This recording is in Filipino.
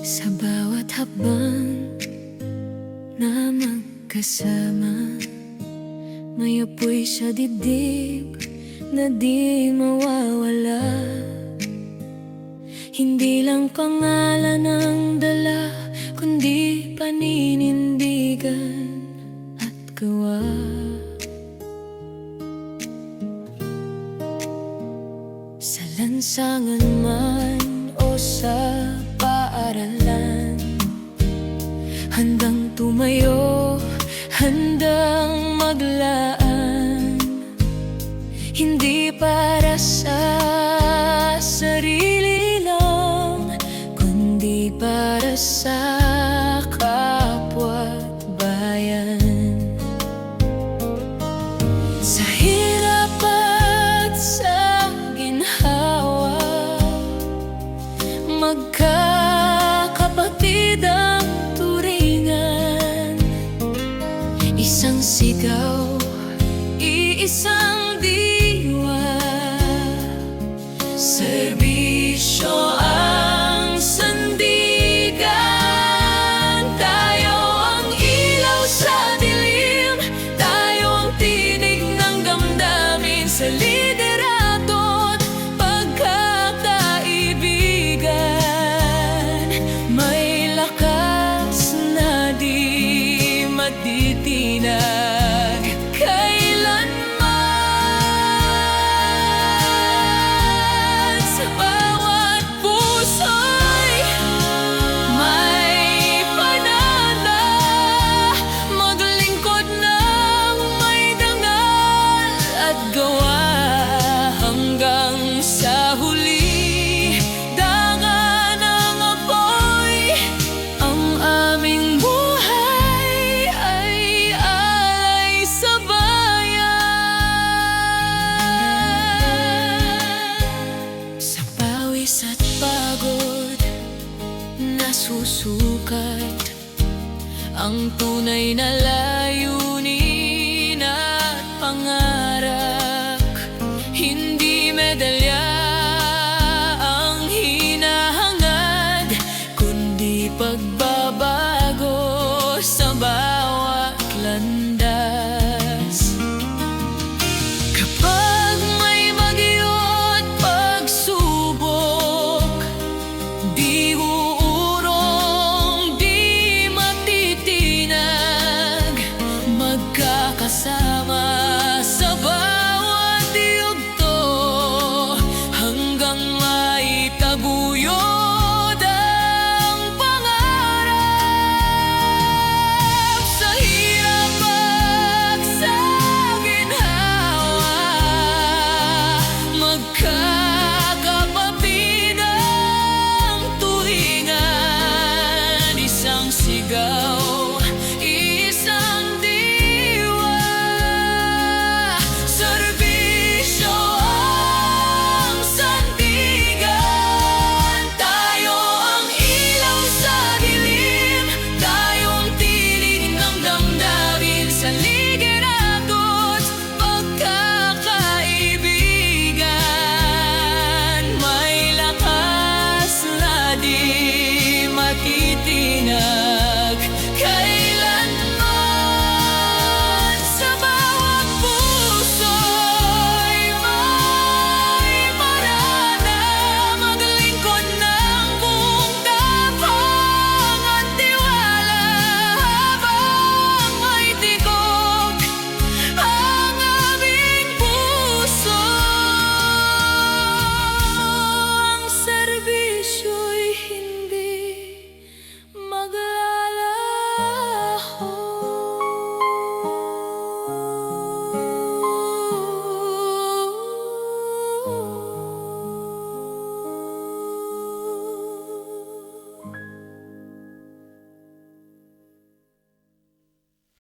Sa bawat habang na magkasama, may apoy sa dibdib na di mawawala. Hindi lang pangalan ang dala, kundi paninindigan at gawa. Sa lansangan man o sa paaralan, handang tumayo, handang maglaan. Hindi para sa sarili lang, kundi para sa kapwa't bayan. Sa hirap at sa ginhawa, magkakapatid ang turingan. Isang sigaw, iisang diwa, serbisyo ang sandigan. Tayo ang ilaw sa dilim, tayo ang tinig ng damdamin. Sa liderato at pagkakaibigan, may lakas na di matitinag kailanman. Sa bawat puso'y may panana, maglingkod ng may dangal at gawa. Hanggang sa huli, danga ng apoy, ang aming buhay ay alay sa bayan. Sa pawis at pagod, nasusukat ang tunay na layo.